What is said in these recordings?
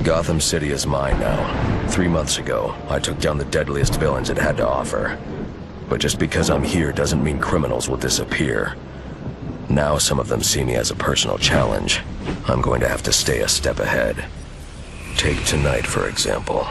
Gotham City is mine now. 3 months ago, I took down the deadliest villains it had to offer. But just because I'm here doesn't mean criminals will disappear. Now some of them see me as a personal challenge. I'm going to have to stay a step ahead. Take tonight, for example.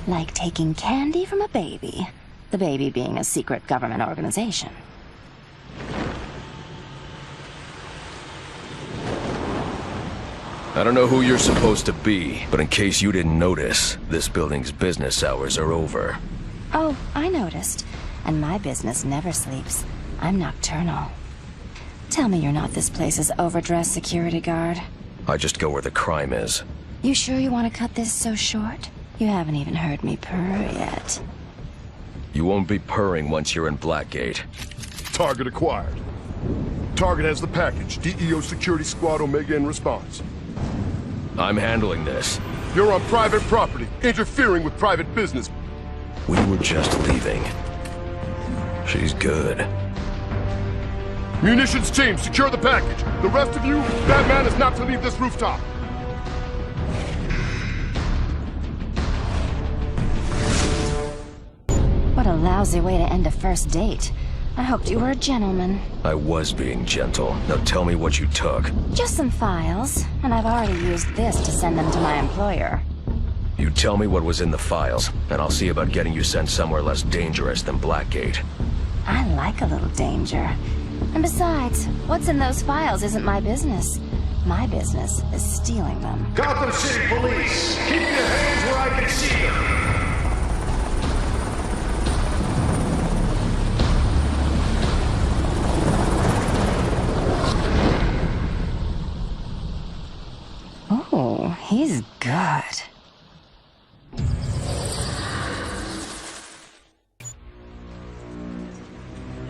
Like taking candy from a baby. The baby being a secret government organization. I don't know who you're supposed to be, but in case you didn't notice, this building's business hours are over. Oh, I noticed. And my business never sleeps. I'm nocturnal. Tell me you're not this place's overdressed security guard. I just go where the crime is. You sure you want to cut this so short? You haven't even heard me purr yet. You won't be purring once you're in Blackgate. Target acquired. Target has the package. DEO Security Squad Omega in response. I'm handling this. You're on private property, interfering with private business. We were just leaving. She's good. Munitions team, secure the package. The rest of you, that man is not to leave this rooftop. What a lousy way to end a first date. I hoped you were a gentleman. I was being gentle. Now tell me what you took. Just some files, and I've already used this to send them to my employer. You tell me what was in the files, and I'll see about getting you sent somewhere less dangerous than Blackgate. I like a little danger. And besides, what's in those files isn't my business. My business is stealing them. Gotham City Police, keep your hands where I can see them. Oh, he's good.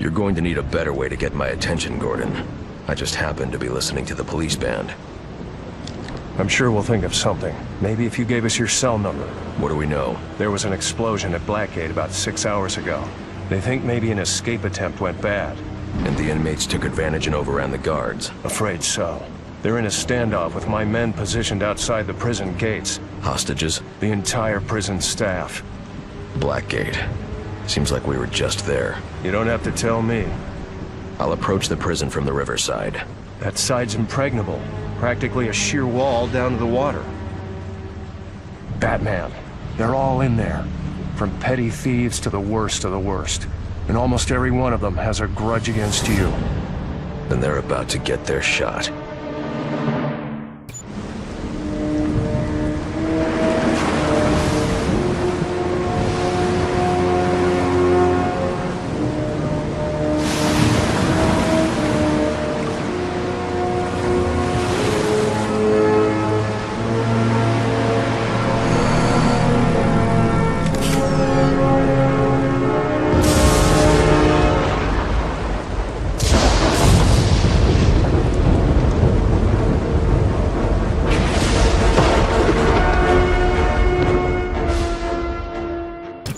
You're going to need a better way to get my attention, Gordon. I just happened to be listening to the police band. I'm sure we'll think of something. Maybe if you gave us your cell number. What do we know? There was an explosion at Blackgate about 6 hours ago. They think maybe an escape attempt went bad. And the inmates took advantage and overran the guards. Afraid so. They're in a standoff with my men positioned outside the prison gates. Hostages? The entire prison staff. Blackgate. Seems like we were just there. You don't have to tell me. I'll approach the prison from the riverside. That side's impregnable. Practically a sheer wall down to the water. Batman. They're all in there. From petty thieves to the worst of the worst. And almost every one of them has a grudge against you. And they're about to get their shot.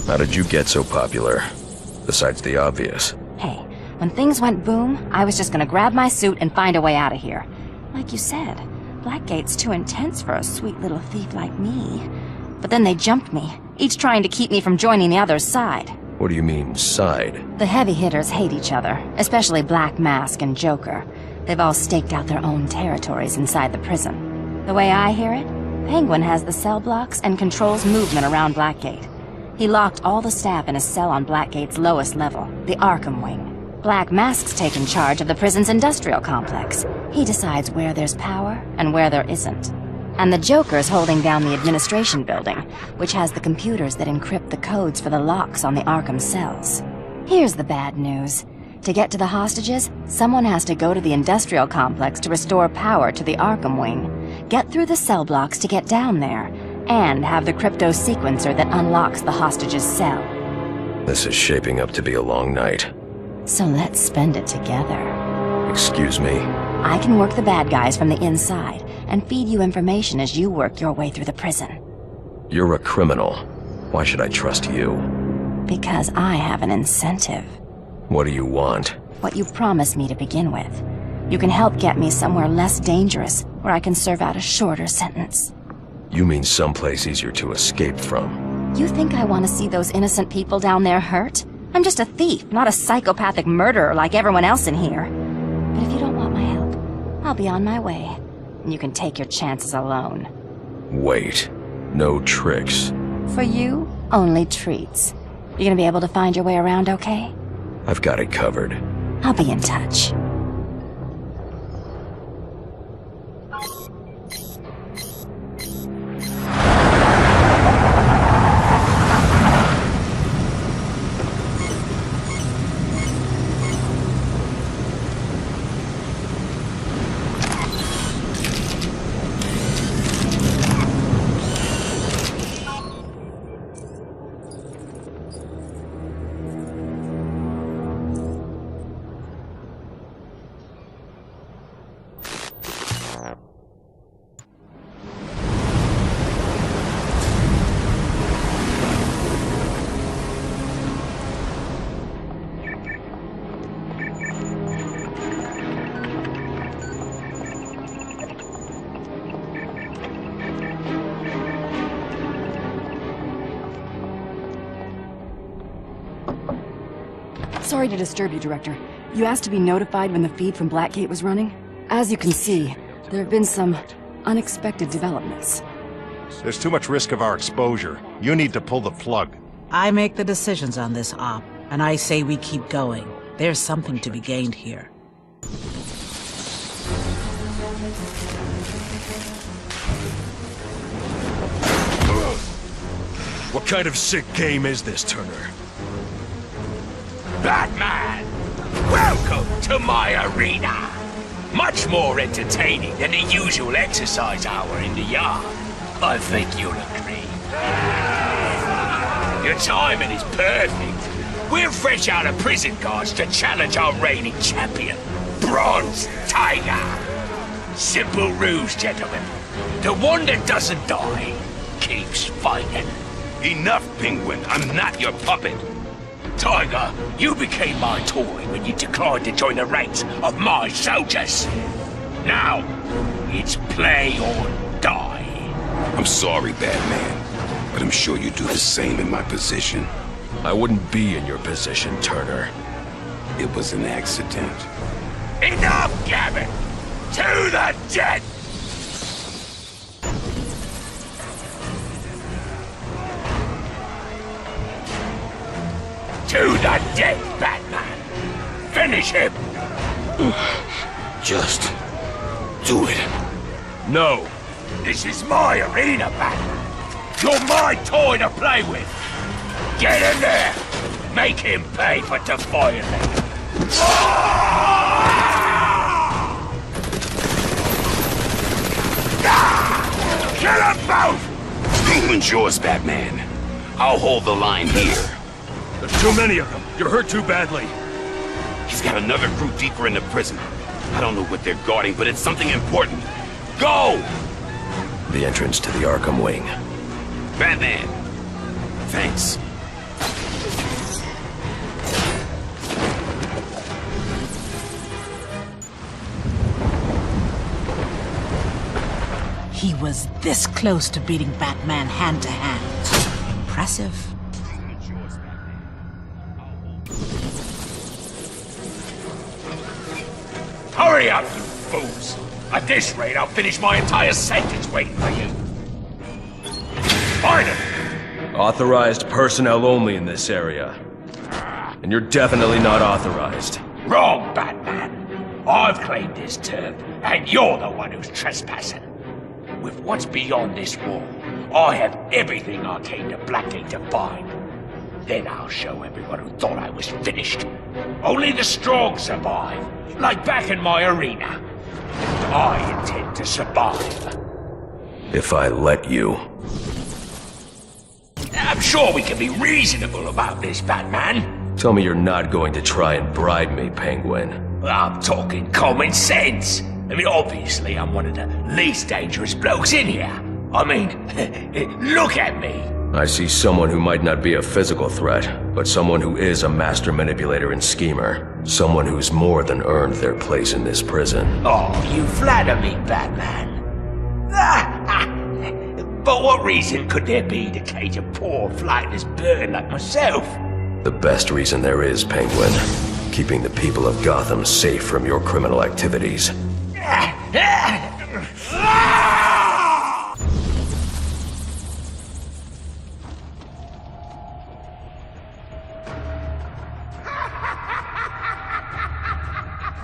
How did you get so popular? Besides the obvious. Hey, when things went boom, I was just gonna grab my suit and find a way out of here. Like you said, Blackgate's too intense for a sweet little thief like me. But then they jumped me, each trying to keep me from joining the other's side. What do you mean, side? The heavy hitters hate each other, especially Black Mask and Joker. They've all staked out their own territories inside the prison. The way I hear it, Penguin has the cell blocks and controls movement around Blackgate. He locked all the staff in a cell on Blackgate's lowest level, the Arkham wing. Black Mask's taken charge of the prison's industrial complex. He decides where there's power and where there isn't. And the Joker's holding down the administration building, which has the computers that encrypt the codes for the locks on the Arkham cells. Here's the bad news. To get to the hostages, someone has to go to the industrial complex to restore power to the Arkham wing, get through the cell blocks to get down there, and have the crypto sequencer that unlocks the hostage's cell. This is shaping up to be a long night. So let's spend it together. Excuse me? I can work the bad guys from the inside, and feed you information as you work your way through the prison. You're a criminal. Why should I trust you? Because I have an incentive. What do you want? What you promised me to begin with. You can help get me somewhere less dangerous, where I can serve out a shorter sentence. You mean someplace easier to escape from? You think I want to see those innocent people down there hurt? I'm just a thief, not a psychopathic murderer like everyone else in here. But if you don't want my help, I'll be on my way. And you can take your chances alone. Wait. No tricks. For you, only treats. You gonna be able to find your way around okay? I've got it covered. I'll be in touch. Sorry to disturb you, Director. You asked to be notified when the feed from Blackgate was running? As you can see, there have been some unexpected developments. There's too much risk of our exposure. You need to pull the plug. I make the decisions on this op, and I say we keep going. There's something to be gained here. What kind of sick game is this, Turner? Batman! Welcome to my arena! Much more entertaining than the usual exercise hour in the yard. I think you'll agree. Your timing is perfect. We're fresh out of prison guards to challenge our reigning champion, Bronze Tiger. Simple rules, gentlemen. The one that doesn't die keeps fighting. Enough, Penguin. I'm not your puppet. Tiger, you became my toy when you declined to join the ranks of my soldiers. Now, it's play or die. I'm sorry, Batman, but I'm sure you do the same in my position. I wouldn't be in your position, Turner. It was an accident. Enough, Gavin! To the dead! To the death, Batman! Finish him! Just do it. No. This is my arena, Batman. You're my toy to play with. Get in there! Make him pay for defying me. Kill them both! England's yours, Batman. I'll hold the line here. There's too many of them. You're hurt too badly. He's got another crew deeper in the prison. I don't know what they're guarding, but it's something important. Go! The entrance to the Arkham wing. Batman. Thanks. He was this close to beating Batman hand to hand. Impressive. Hurry up, you fools! At this rate, I'll finish my entire sentence waiting for you. Find him! Authorized personnel only in this area. And you're definitely not authorized. Wrong, Batman. I've claimed this turf, and you're the one who's trespassing. With what's beyond this wall, I have everything I came to Blackgate to find. Then I'll show everyone who thought I was finished. Only the strong survive, like back in my arena. And I intend to survive. If I let you. I'm sure we can be reasonable about this, Batman. Tell me you're not going to try and bribe me, Penguin. I'm talking common sense. I mean, obviously I'm one of the least dangerous blokes in here. I mean, look at me. I see someone who might not be a physical threat, but someone who is a master manipulator and schemer. Someone who's more than earned their place in this prison. Oh, you flatter me, Batman. But what reason could there be to cage a poor, flightless bird like myself? The best reason there is, Penguin. Keeping the people of Gotham safe from your criminal activities.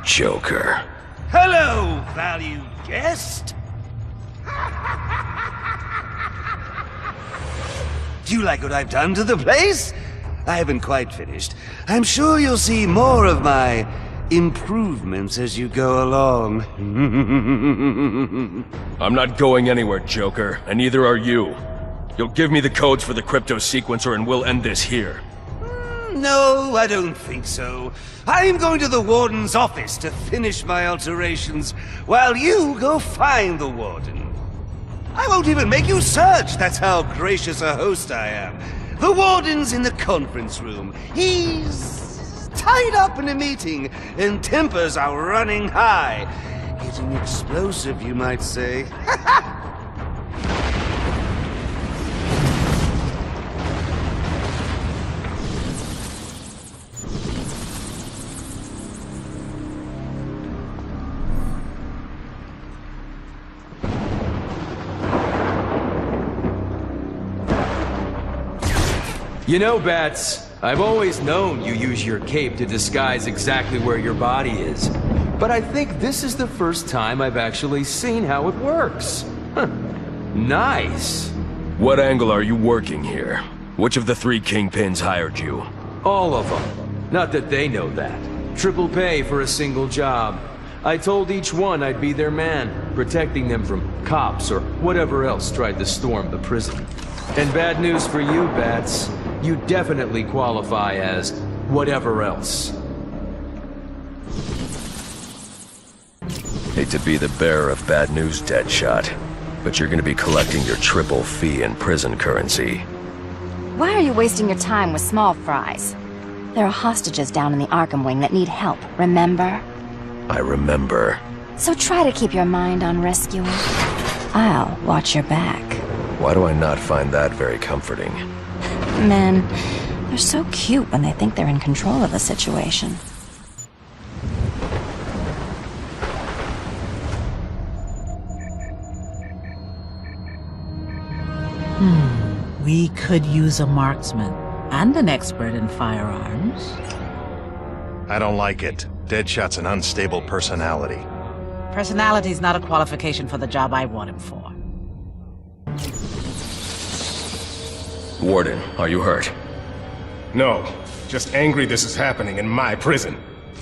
Joker. Hello, valued guest. Do you like what I've done to the place? I haven't quite finished. I'm sure you'll see more of my improvements as you go along. I'm not going anywhere, Joker, and neither are you. You'll give me the codes for the crypto sequencer and we'll end this here. No, I don't think so. I'm going to the Warden's office to finish my alterations, while you go find the Warden. I won't even make you search, that's how gracious a host I am. The Warden's in the conference room. He's tied up in a meeting, and tempers are running high. Getting explosive, you might say. You know, Bats, I've always known you use your cape to disguise exactly where your body is. But I think this is the first time I've actually seen how it works. Huh. Nice. What angle are you working here? Which of the three kingpins hired you? All of them. Not that they know that. Triple pay for a single job. I told each one I'd be their man, protecting them from cops or whatever else tried to storm the prison. And bad news for you, Bats. You definitely qualify as whatever else. Hate to be the bearer of bad news, Deadshot, but you're gonna be collecting your triple fee in prison currency. Why are you wasting your time with small fries? There are hostages down in the Arkham wing that need help, remember? I remember. So try to keep your mind on rescuing. I'll watch your back. Why do I not find that very comforting? Men, they're so cute when they think they're in control of the situation. We could use a marksman and an expert in firearms. I don't like it. Deadshot's an unstable personality. Personality's not a qualification for the job I want him for. Warden, are you hurt? No, just angry this is happening in my prison.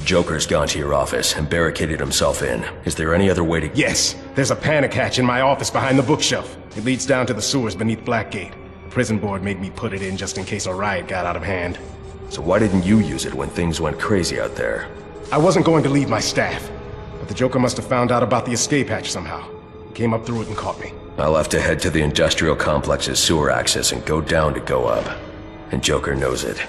Joker's gone to your office and barricaded himself in. Is there any other way to— Yes, there's a panic hatch in my office behind the bookshelf. It leads down to the sewers beneath Blackgate. The prison board made me put it in just in case a riot got out of hand. So why didn't you use it when things went crazy out there? I wasn't going to leave my staff, but the Joker must have found out about the escape hatch somehow. He came up through it and caught me. I'll have to head to the industrial complex's sewer access and go down to go up. And Joker knows it.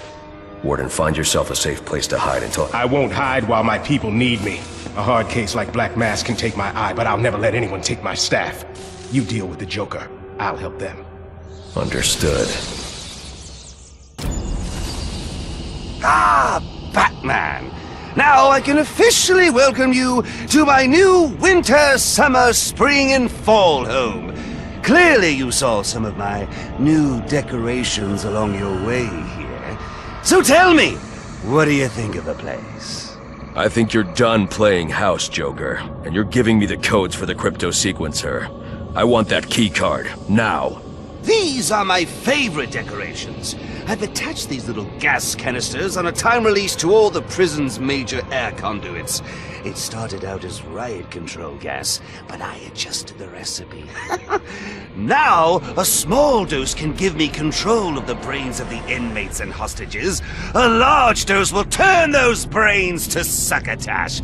Warden, find yourself a safe place to hide until— I won't hide while my people need me. A hard case like Black Mask can take my eye, but I'll never let anyone take my staff. You deal with the Joker. I'll help them. Understood. Ah, Batman! Now I can officially welcome you to my new winter, summer, spring, and fall home. Clearly you saw some of my new decorations along your way here. So tell me, what do you think of the place? I think you're done playing house, Joker, and you're giving me the codes for the crypto sequencer. I want that key card, now. These are my favorite decorations. I've attached these little gas canisters on a time release to all the prison's major air conduits. It started out as riot control gas, but I adjusted the recipe. Now, a small dose can give me control of the brains of the inmates and hostages. A large dose will turn those brains to succotash.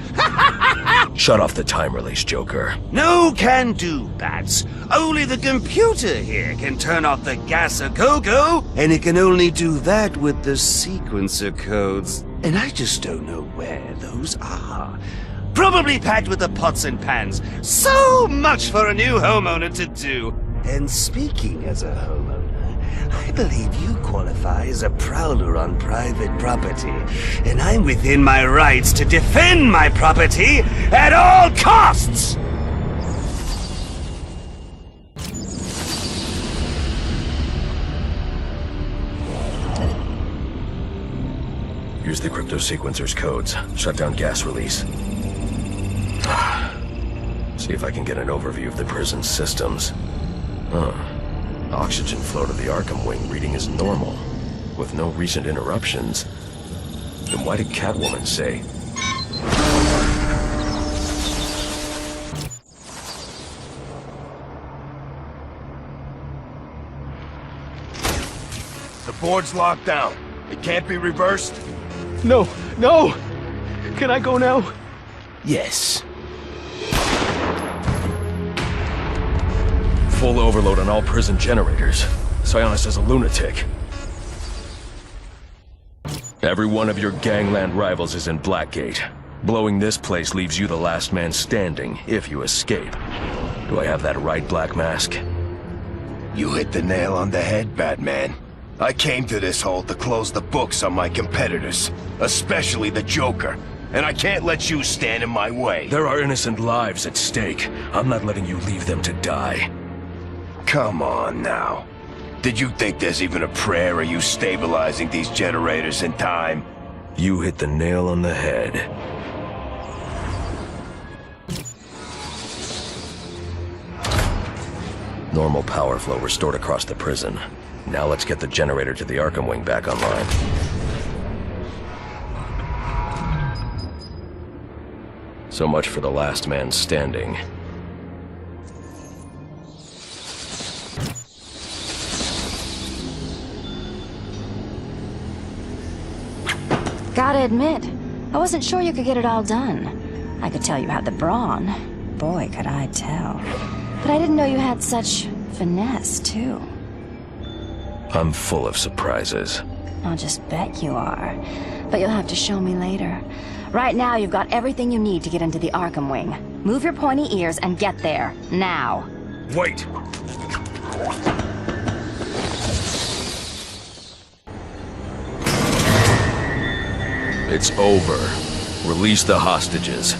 Shut off the time release, Joker. No can do, Bats. Only the computer here can turn off the gas a go-go, and it can only do that with the sequencer codes. And I just don't know where those are. Probably packed with the pots and pans. So much for a new homeowner to do. And speaking as a homeowner, I believe you qualify as a prowler on private property. And I'm within my rights to defend my property at all costs! Use the crypto sequencer's codes. Shut down gas release. See if I can get an overview of the prison's systems. Oxygen flow to the Arkham wing reading is normal, with no recent interruptions. Then why did Catwoman say... The board's locked down. It can't be reversed? No! No! Can I go now? Yes. Full overload on all prison generators. Sionis is a lunatic. Every one of your gangland rivals is in Blackgate. Blowing this place leaves you the last man standing, if you escape. Do I have that right, Black Mask? You hit the nail on the head, Batman. I came to this hole to close the books on my competitors, especially the Joker, and I can't let you stand in my way. There are innocent lives at stake. I'm not letting you leave them to die. Come on now. Did you think there's even a prayer of you stabilizing these generators in time? You hit the nail on the head. Normal power flow restored across the prison. Now let's get the generator to the Arkham wing back online. So much for the last man standing. Gotta admit, I wasn't sure you could get it all done. I could tell you had the brawn. Boy, could I tell. But I didn't know you had such finesse, too. I'm full of surprises. I'll just bet you are. But you'll have to show me later. Right now, you've got everything you need to get into the Arkham wing. Move your pointy ears and get there. Now. Wait! It's over. Release the hostages.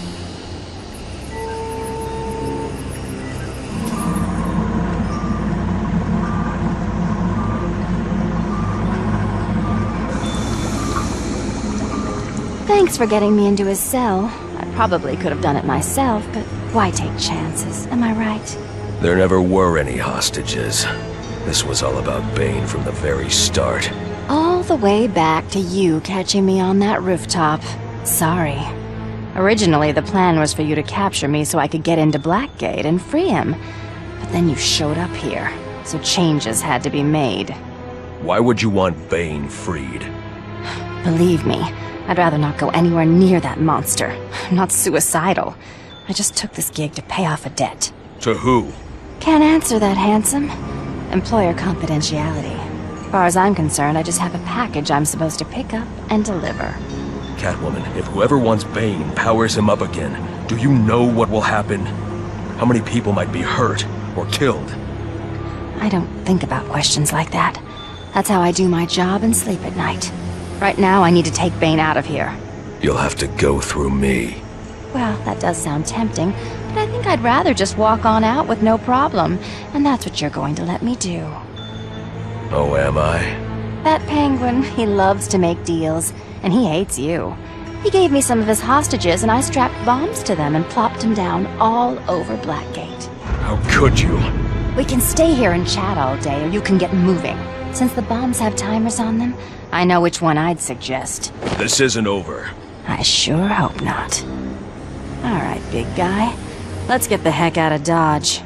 Thanks for getting me into his cell. I probably could have done it myself, but why take chances, am I right? There never were any hostages. This was all about Bane from the very start. All the way back to you catching me on that rooftop. Sorry. Originally, the plan was for you to capture me so I could get into Blackgate and free him. But then you showed up here, so changes had to be made. Why would you want Bane freed? Believe me, I'd rather not go anywhere near that monster. I'm not suicidal. I just took this gig to pay off a debt. To who? Can't answer that, handsome. Employer confidentiality. As far as I'm concerned, I just have a package I'm supposed to pick up and deliver. Catwoman, if whoever wants Bane powers him up again, do you know what will happen? How many people might be hurt or killed? I don't think about questions like that. That's how I do my job and sleep at night. Right now, I need to take Bane out of here. You'll have to go through me. Well, that does sound tempting, but I think I'd rather just walk on out with no problem, and that's what you're going to let me do. Oh, am I? That penguin, he loves to make deals, and he hates you. He gave me some of his hostages, and I strapped bombs to them and plopped them down all over Blackgate. How could you? We can stay here and chat all day, or you can get moving. Since the bombs have timers on them, I know which one I'd suggest. This isn't over. I sure hope not. Alright, big guy. Let's get the heck out of Dodge.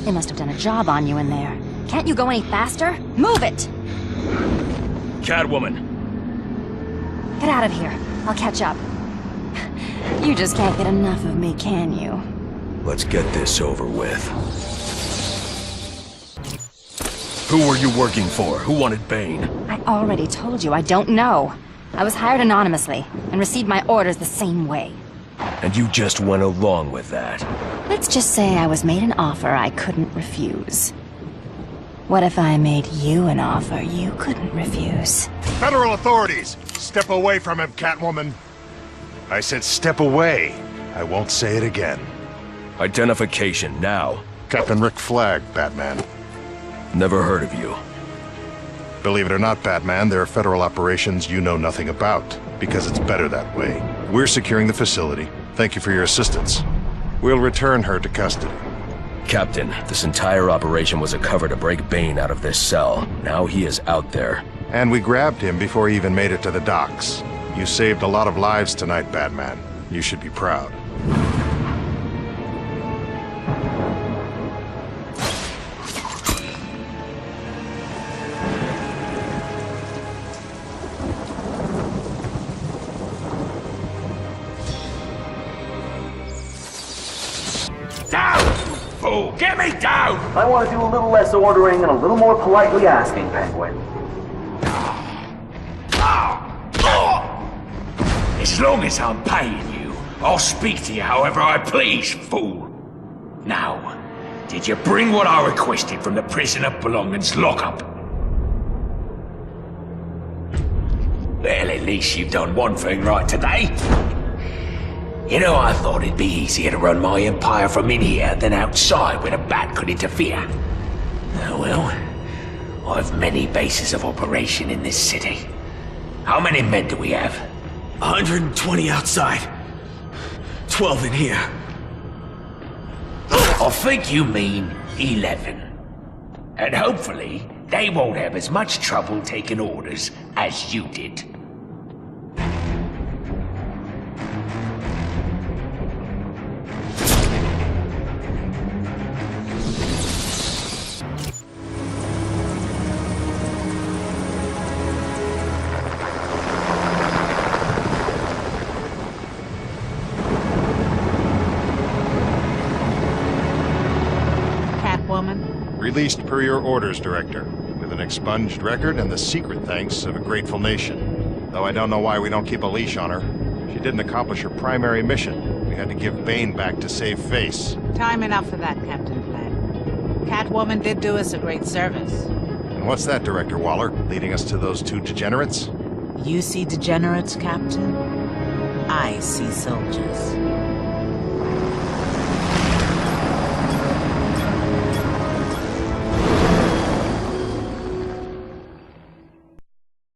They must have done a job on you in there. Can't you go any faster? Move it! Catwoman! Get out of here. I'll catch up. You just can't get enough of me, can you? Let's get this over with. Who were you working for? Who wanted Bane? I already told you I don't know. I was hired anonymously, and received my orders the same way. And you just went along with that? Let's just say I was made an offer I couldn't refuse. What if I made you an offer you couldn't refuse? Federal authorities! Step away from him, Catwoman! I said step away. I won't say it again. Identification, now. Captain Rick Flag, Batman. Never heard of you. Believe it or not, Batman, there are federal operations you know nothing about, because it's better that way. We're securing the facility. Thank you for your assistance. We'll return her to custody. Captain, this entire operation was a cover to break Bane out of this cell. Now he is out there. And we grabbed him before he even made it to the docks. You saved a lot of lives tonight, Batman. You should be proud. Oh, get me down! I want to do a little less ordering and a little more politely asking, Penguin. As long as I'm paying you, I'll speak to you however I please, fool. Now, did you bring what I requested from the prisoner belongings lockup? Well, at least you've done one thing right today. You know, I thought it'd be easier to run my empire from in here than outside where a bat could interfere. Oh well, I've many bases of operation in this city. How many men do we have? 120 outside. 12 in here. I think you mean 11. And hopefully, they won't have as much trouble taking orders as you did. Released per your orders, Director, with an expunged record and the secret thanks of a grateful nation. Though I don't know why we don't keep a leash on her. She didn't accomplish her primary mission. We had to give Bane back to save face. Time enough for that, Captain Flag. Catwoman did do us a great service. And what's that, Director Waller? Leading us to those two degenerates? You see degenerates, Captain? I see soldiers.